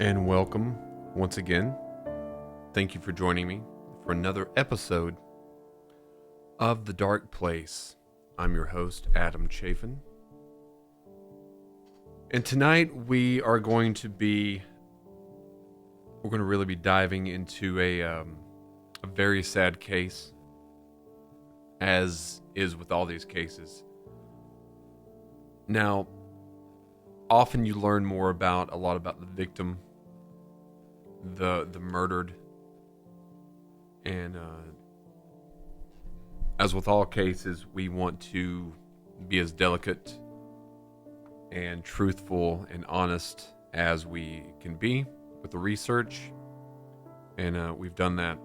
And welcome once again. Thank you for joining me for another episode of The Dark Place. I'm your host, Adam Chafin. And tonight we're going to really be diving into a very sad case, as is with all these cases. Now, often you learn more about a lot about the victim, the murdered, and as with all cases, we want to be as delicate and truthful and honest as we can be with the research, and we've done that.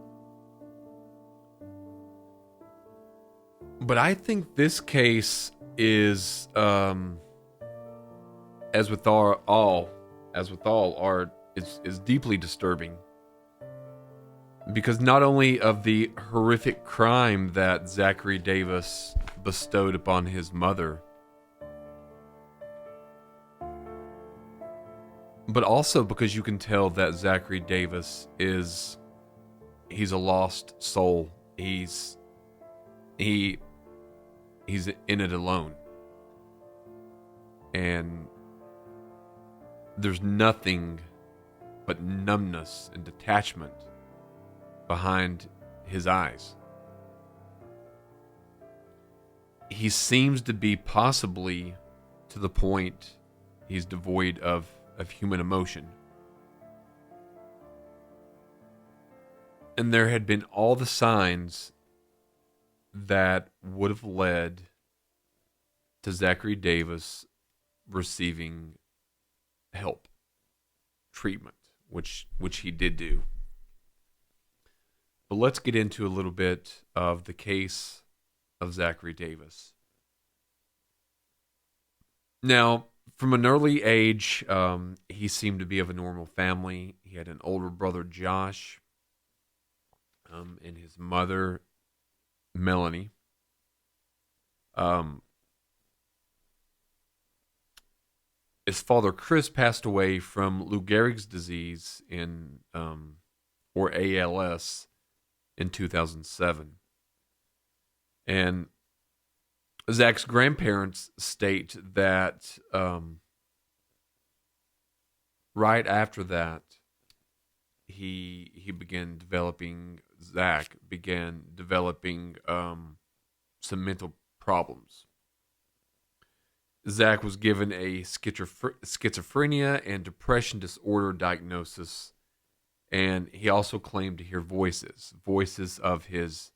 But I think this case is, as with all art, is deeply disturbing, because not only of the horrific crime that Zackary Davis bestowed upon his mother, but also because you can tell that Zackary Davis he's a lost soul. He's in it alone. And there's nothing but numbness and detachment behind his eyes. He seems to be possibly to the point he's devoid of human emotion. And there had been all the signs that would have led to Zackary Davis receiving help, treatment, which he did do. But let's get into a little bit of the case of Zackary Davis. Now, from an early age, he seemed to be of a normal family. He had an older brother, Josh, and his mother, Melanie. His father, Chris, passed away from Lou Gehrig's disease or ALS in 2007. And Zach's grandparents state that right after that, Zach began developing some mental problems. Zach was given a schizophrenia and depression disorder diagnosis, and he also claimed to hear voices of his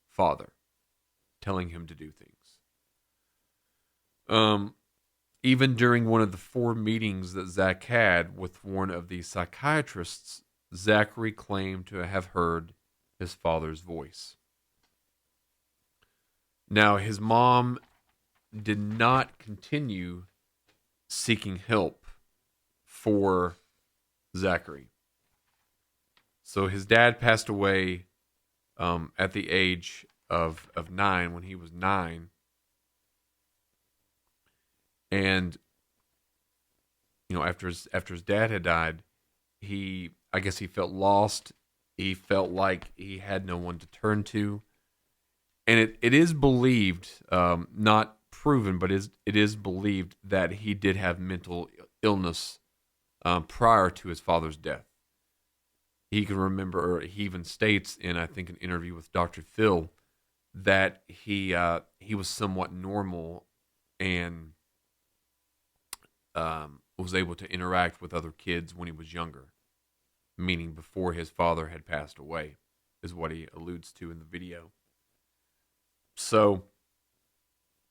father telling him to do things. Even during one of the 4 meetings that Zach had with one of the psychiatrists, Zackary claimed to have heard his father's voice. Now, his mom did not continue seeking help for Zackary. So his dad passed away at the age of 9, when he was 9. And, after his dad had died, I guess he felt lost. He felt like he had no one to turn to. And it is believed, not proven, but it is believed that he did have mental illness prior to his father's death. He can remember, or he even states in, I think, an interview with Dr. Phil, that he was somewhat normal and was able to interact with other kids when he was younger, meaning before his father had passed away, is what he alludes to in the video. So,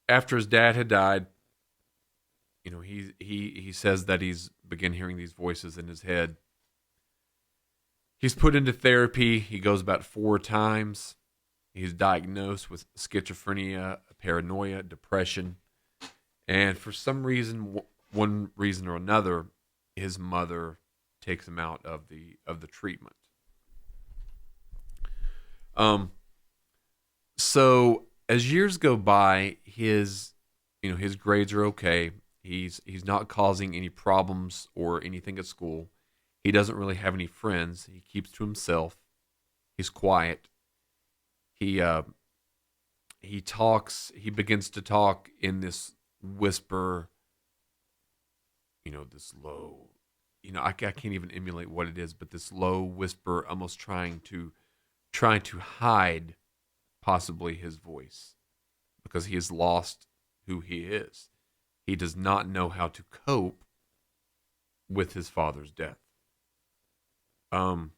after his dad had died, he says that he's begun hearing these voices in his head. He's put into therapy. He goes about 4 times. He's diagnosed with schizophrenia, paranoia, depression, and for some reason, one reason or another, his mother takes him out of the treatment. So as years go by, his grades are okay. He's not causing any problems or anything at school. He doesn't really have any friends. He keeps to himself. He's quiet. He he talks. He begins to talk in this whisper. This low. I can't even emulate what it is, but this low whisper, almost trying to hide possibly his voice, because he has lost who he is. He does not know how to cope with his father's death. So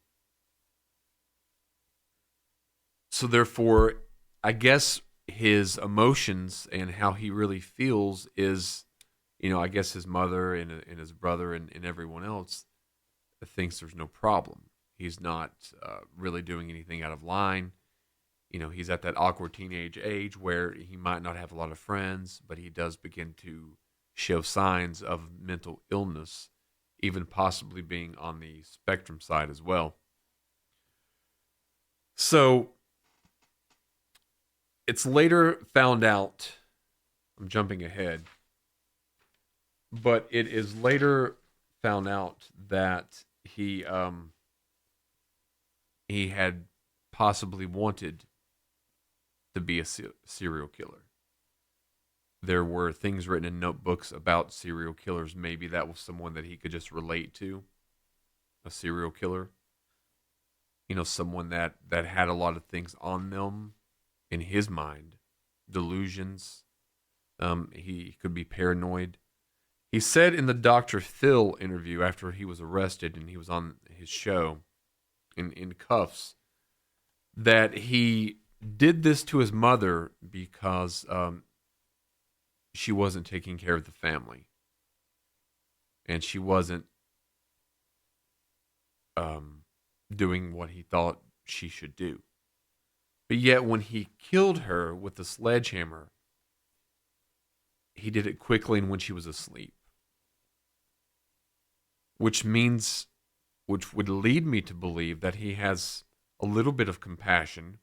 therefore, I guess his emotions and how he really feels is, I guess his mother and his brother and everyone else thinks there's no problem. He's not really doing anything out of line. He's at that awkward teenage age where he might not have a lot of friends, but he does begin to show signs of mental illness, even possibly being on the spectrum side as well. So it's later found out, I'm jumping ahead, but it is later found out that he had possibly wanted to be a serial killer. There were things written in notebooks about serial killers. Maybe that was someone that he could just relate to, a serial killer. Someone that had a lot of things on them in his mind, delusions. He could be paranoid. He said in the Dr. Phil interview after he was arrested and he was on his show in cuffs that he did this to his mother because she wasn't taking care of the family. And she wasn't doing what he thought she should do. But yet when he killed her with the sledgehammer, he did it quickly and when she was asleep. Which would lead me to believe that he has a little bit of compassion,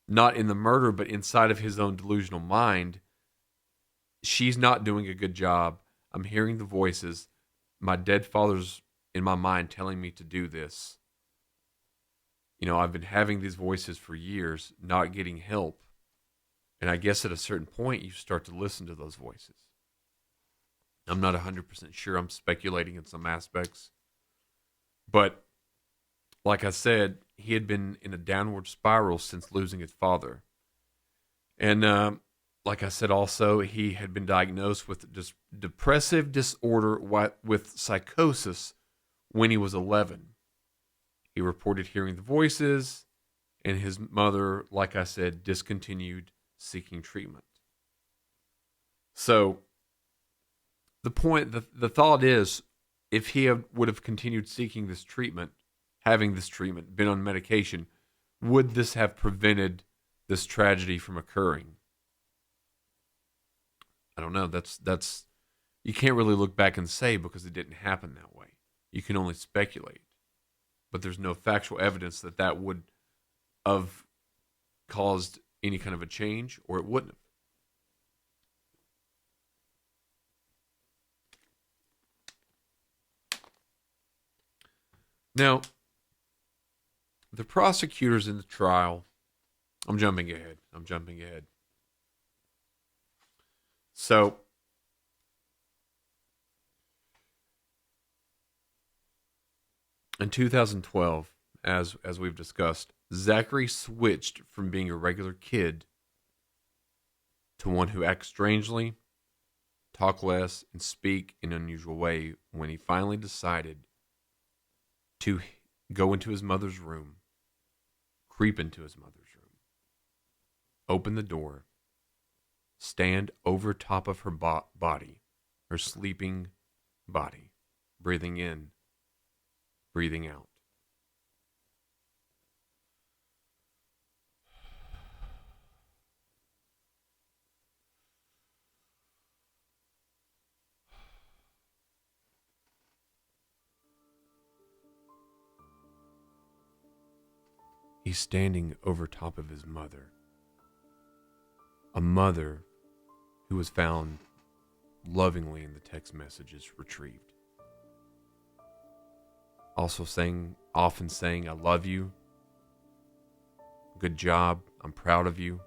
not in the murder, but inside of his own delusional mind. She's not doing a good job. I'm hearing the voices. My dead father's in my mind telling me to do this. I've been having these voices for years, not getting help. And I guess at a certain point, you start to listen to those voices. I'm not 100% sure. I'm speculating in some aspects. But like I said, he had been in a downward spiral since losing his father. And like I said also, he had been diagnosed with depressive disorder with psychosis when he was 11. He reported hearing the voices, and his mother, like I said, discontinued seeking treatment. So the thought is, if he would have continued seeking this treatment, having this treatment, been on medication, would this have prevented this tragedy from occurring? I don't know. That's you can't really look back and say because it didn't happen that way. You can only speculate. But there's no factual evidence that would have caused any kind of a change, or it wouldn't have. Now, the prosecutors in the trial, I'm jumping ahead. So, in 2012, as we've discussed, Zackary switched from being a regular kid to one who acts strangely, talk less, and speak in an unusual way when he finally decided to go into his mother's room, creep into his mother's room, open the door, stand over top of her body, her sleeping body, breathing in, breathing out. He's standing over top of his mother. A mother who was found lovingly in the text messages retrieved. also often saying, "I love you. Good job. I'm proud of you."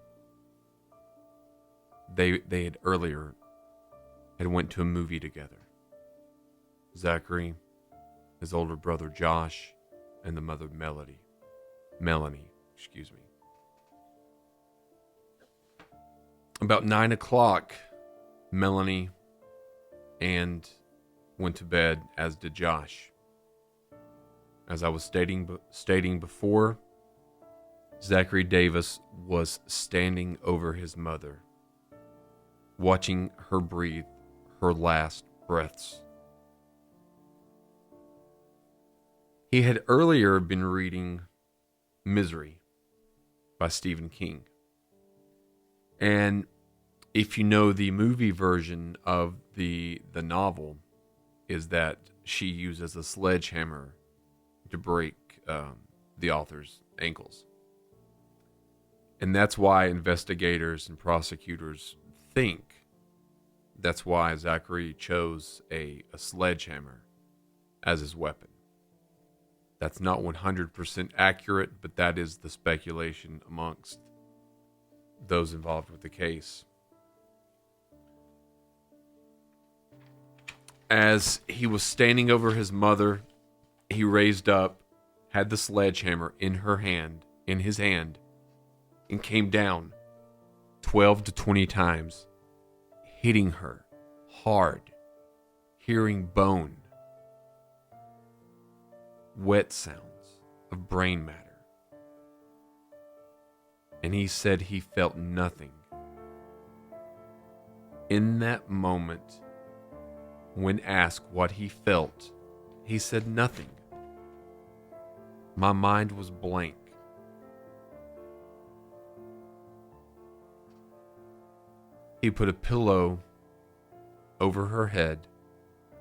They had earlier had went to a movie together. Zackary, his older brother Josh, and the mother Melanie, excuse me. About 9 o'clock, Melanie and went to bed, as did Josh. As I was stating before, Zackary Davis was standing over his mother, watching her breathe her last breaths. He had earlier been reading Misery by Stephen King. And if you know the movie version of the novel, is that she uses a sledgehammer to break the author's ankles. And that's why investigators and prosecutors think that's why Zackary chose a sledgehammer as his weapon. That's not 100% accurate, but that is the speculation amongst those involved with the case. As he was standing over his mother, he raised up, had the sledgehammer in his hand, and came down 12 to 20 times, hitting her hard, hearing bone, wet sounds of brain matter. And he said he felt nothing. In that moment, when asked what he felt, he said nothing. My mind was blank. He put a pillow over her head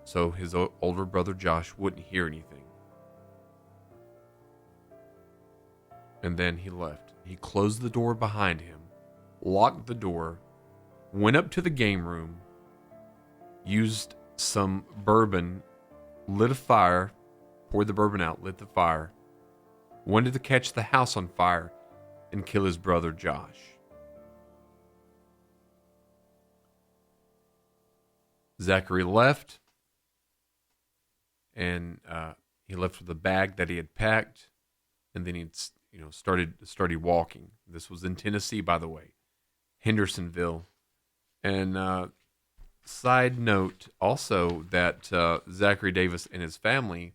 so his older brother Josh wouldn't hear anything. And then he left. He closed the door behind him, locked the door, went up to the game room, used some bourbon, lit a fire, poured the bourbon out, lit the fire, wanted to catch the house on fire and kill his brother Josh. Zackary left, and he left with a bag that he had packed, and then he started walking. This was in Tennessee, by the way, Hendersonville. And side note also that Zackary Davis and his family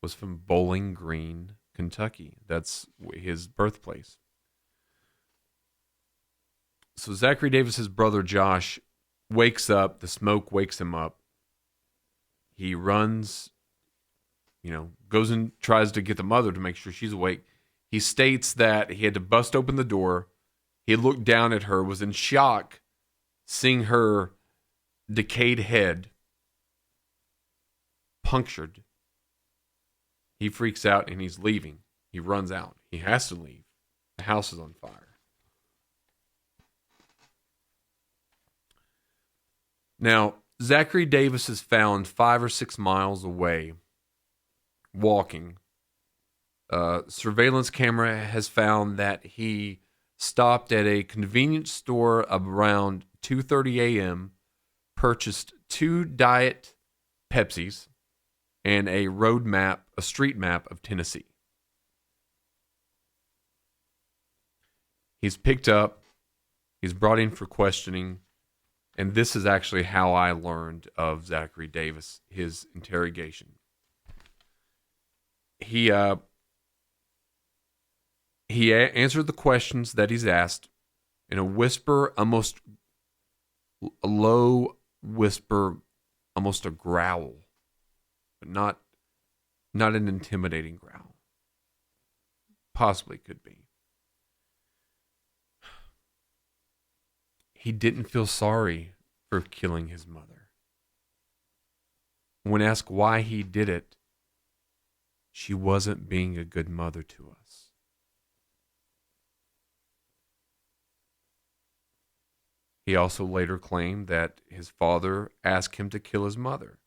was from Bowling Green, Kentucky. That's his birthplace. So Zackary Davis's brother Josh wakes up. The smoke wakes him up. He runs, goes and tries to get the mother to make sure she's awake. He states that he had to bust open the door. He looked down at her, was in shock, seeing her decayed head punctured. He freaks out and he's leaving. He runs out. He has to leave. The house is on fire. Now, Zackary Davis is found 5 or 6 miles away, walking. Surveillance camera has found that he stopped at a convenience store around 2:30 a.m., purchased 2 Diet Pepsis and a street map of Tennessee. He's picked up, he's brought in for questioning, and this is actually how I learned of Zackary Davis, his interrogation. He answered the questions that he's asked in a whisper, almost a low whisper, almost a growl, but not an intimidating growl. Possibly could be. He didn't feel sorry for killing his mother. When asked why he did it, she wasn't being a good mother to us. He also later claimed that his father asked him to kill his mother.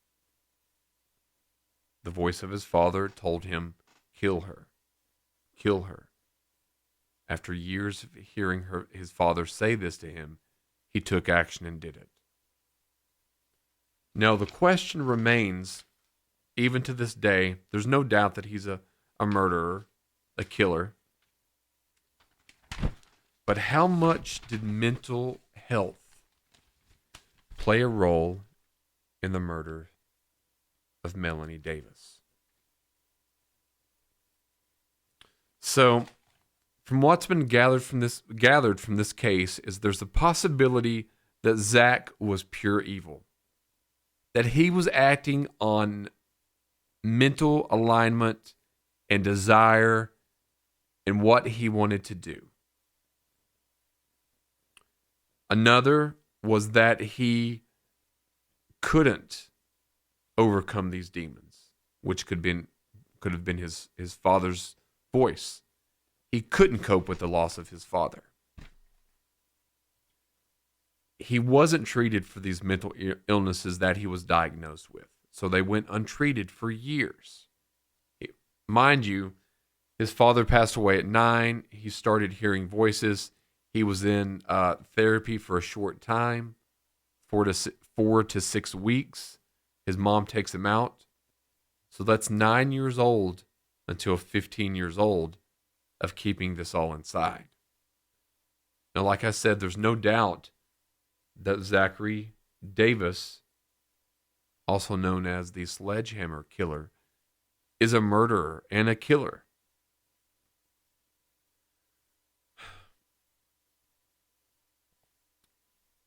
the voice of his father told him, kill her, kill her. After years of hearing his father say this to him, he took action and did it. Now, the question remains, even to this day, there's no doubt that he's a murderer, a killer. But how much did mental health play a role in the murder of Melanie Davis? So, from what's been gathered from this case is there's a possibility that Zach was pure evil, that he was acting on mental alignment and desire and what he wanted to do. Another was that he couldn't overcome these demons, which could have been his father's voice. He couldn't cope with the loss of his father. He wasn't treated for these mental illnesses that he was diagnosed with. So they went untreated for years. Mind you, his father passed away at 9. He started hearing voices. He was in therapy for a short time, 4 to 6 weeks. His mom takes him out. So that's 9 years old until 15 years old of keeping this all inside. Now, like I said, there's no doubt that Zackary Davis, also known as the Sledgehammer Killer, is a murderer and a killer.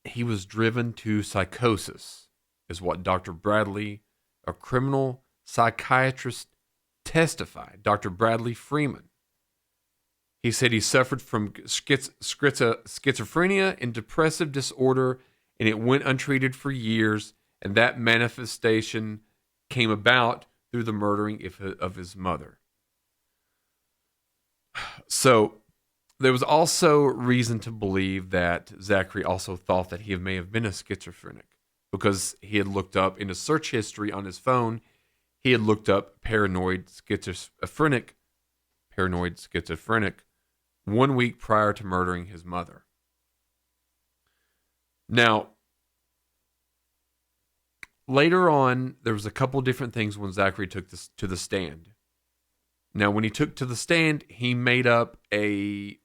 He was driven to psychosis, is what Dr. Bradley, a criminal psychiatrist, testified. Dr. Bradley Freeman. He said he suffered from schizophrenia and depressive disorder, and it went untreated for years, and that manifestation came about through the murdering of his mother. So there was also reason to believe that Zackary also thought that he may have been a schizophrenic, because he had looked up in a search history on his phone, he had looked up paranoid schizophrenic 1 week prior to murdering his mother. Now, later on, there was a couple different things when Zackary took this to the stand. Now, when he took to the stand, he made up a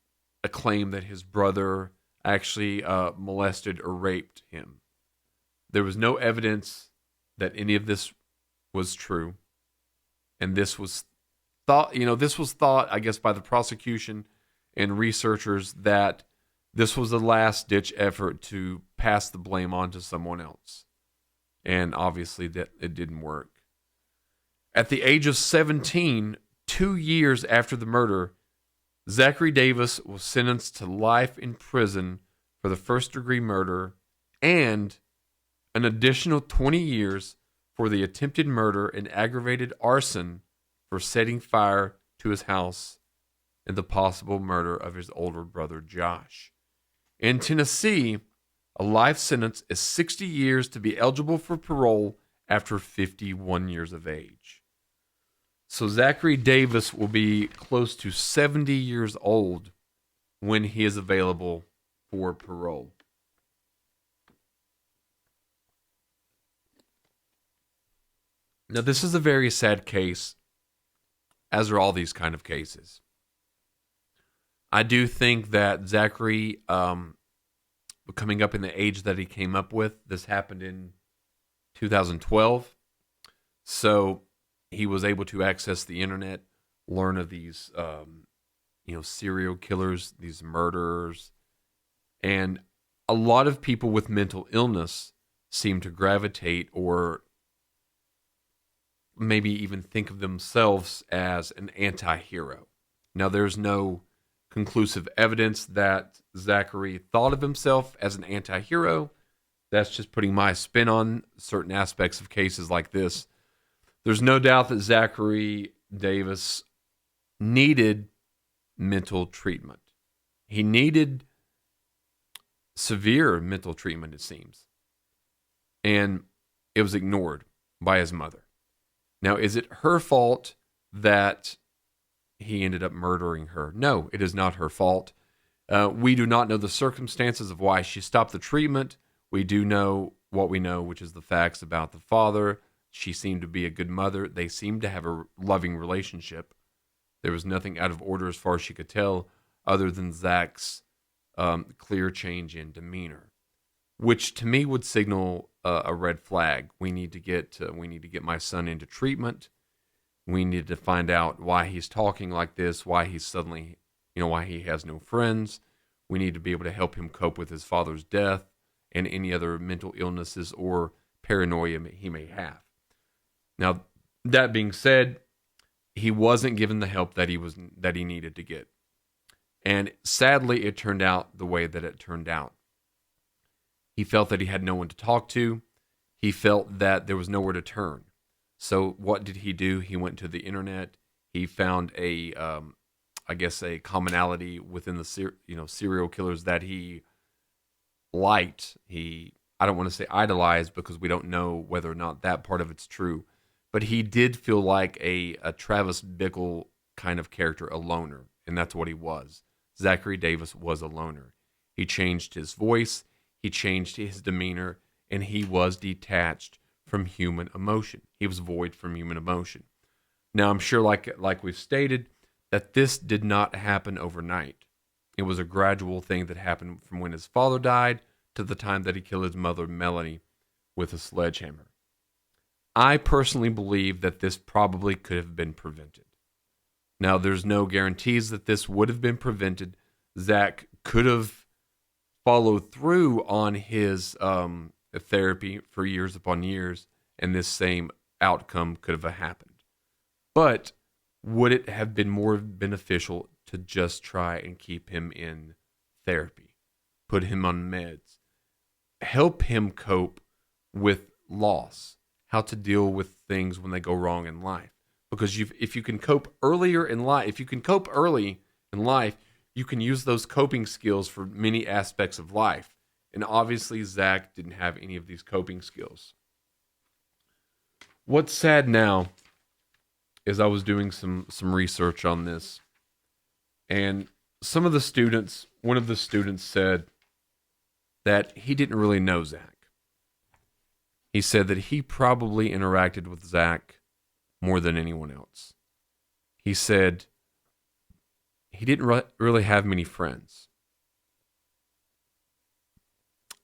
claim that his brother actually molested or raped him. There was no evidence that any of this was true, and this was thought, I guess, by the prosecution and researchers that this was a last-ditch effort to pass the blame on to someone else. And obviously that it didn't work. At the age of 17, 2 years after the murder, Zackary Davis was sentenced to life in prison for the first-degree murder and an additional 20 years for the attempted murder and aggravated arson for setting fire to his house and the possible murder of his older brother, Josh. In Tennessee, a life sentence is 60 years to be eligible for parole after 51 years of age. So Zackary Davis will be close to 70 years old when he is available for parole. Now, this is a very sad case, as are all these kind of cases. I do think that Zackary, coming up in the age that he came up with, this happened in 2012. So he was able to access the internet, learn of these, serial killers, these murderers. And a lot of people with mental illness seem to gravitate or maybe even think of themselves as an anti-hero. Now, there's no conclusive evidence that Zackary thought of himself as an anti-hero. That's just putting my spin on certain aspects of cases like this. There's no doubt that Zackary Davis needed mental treatment. He needed severe mental treatment, it seems. And it was ignored by his mother. Now, is it her fault that he ended up murdering her? No, it is not her fault. We do not know the circumstances of why she stopped the treatment. We do know what we know, which is the facts about the father. She seemed to be a good mother. They seemed to have a loving relationship. There was nothing out of order as far as she could tell, other than Zach's clear change in demeanor, which to me would signal a red flag. We need to get my son into treatment. We need to find out why he's talking like this, why he's suddenly, why he has no friends. We need to be able to help him cope with his father's death and any other mental illnesses or paranoia he may have. Now, that being said, he wasn't given the help that he needed to get. And sadly, it turned out the way that it turned out. He felt that he had no one to talk to. He felt that there was nowhere to turn. So what did he do? He went to the internet. He found a commonality within the serial killers that he liked. I don't want to say idolized because we don't know whether or not that part of it's true, but he did feel like a Travis Bickle kind of character, a loner, and that's what he was. Zackary Davis was a loner. He changed his voice, he changed his demeanor, and he was detached from human emotion. He was void from human emotion. Now, I'm sure, like we've stated, that this did not happen overnight. It was a gradual thing that happened from when his father died to the time that he killed his mother, Melanie, with a sledgehammer. I personally believe that this probably could have been prevented. Now, there's no guarantees that this would have been prevented. Zach could have followed through on his therapy for years upon years, and this same outcome could have happened. But would it have been more beneficial to just try and keep him in therapy, put him on meds, help him cope with loss, how to deal with things when they go wrong in life? Because if you can cope early in life, you can use those coping skills for many aspects of life. And obviously, Zach didn't have any of these coping skills. What's sad now is I was doing some research on this, and one of the students said that he didn't really know Zach. He said that he probably interacted with Zach more than anyone else. He said he didn't really have many friends.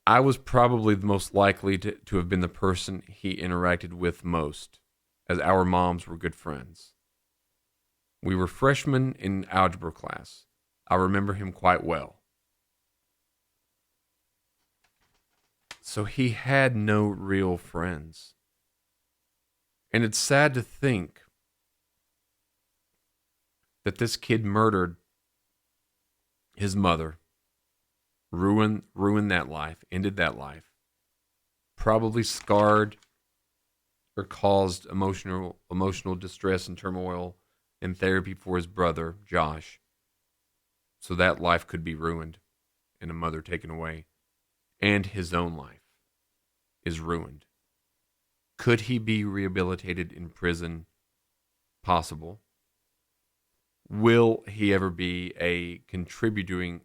I was probably the most likely to have been the person he interacted with most, as our moms were good friends. We were freshmen in algebra class. I remember him quite well. So he had no real friends. And it's sad to think that this kid murdered his mother, ruined that life, ended that life, probably scarred or caused emotional distress and turmoil and therapy for his brother, Josh. So that life could be ruined and a mother taken away. And his own life is ruined. Could he be rehabilitated in prison? Possible. Will he ever be a contributing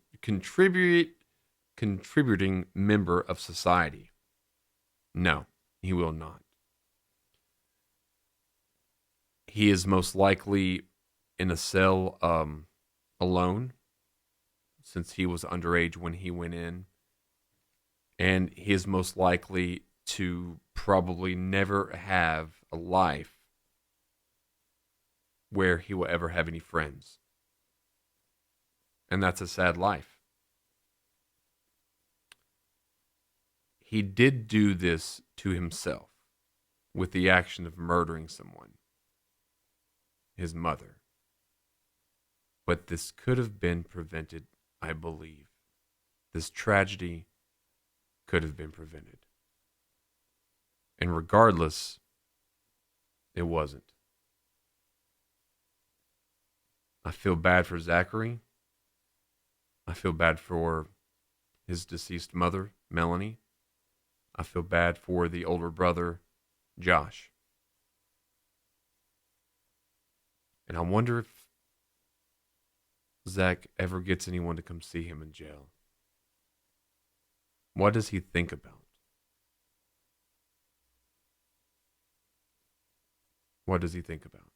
member of society? No, he will not. He is most likely in a cell alone, since he was underage when he went in. And he is most likely to probably never have a life where he will ever have any friends. And that's a sad life. He did do this to himself with the action of murdering someone, his mother. But this could have been prevented, I believe. This tragedy could have been prevented. And regardless, it wasn't. I feel bad for Zackary. I feel bad for his deceased mother, Melanie. I feel bad for the older brother, Josh. And I wonder if Zach ever gets anyone to come see him in jail. What does he think about? What does he think about?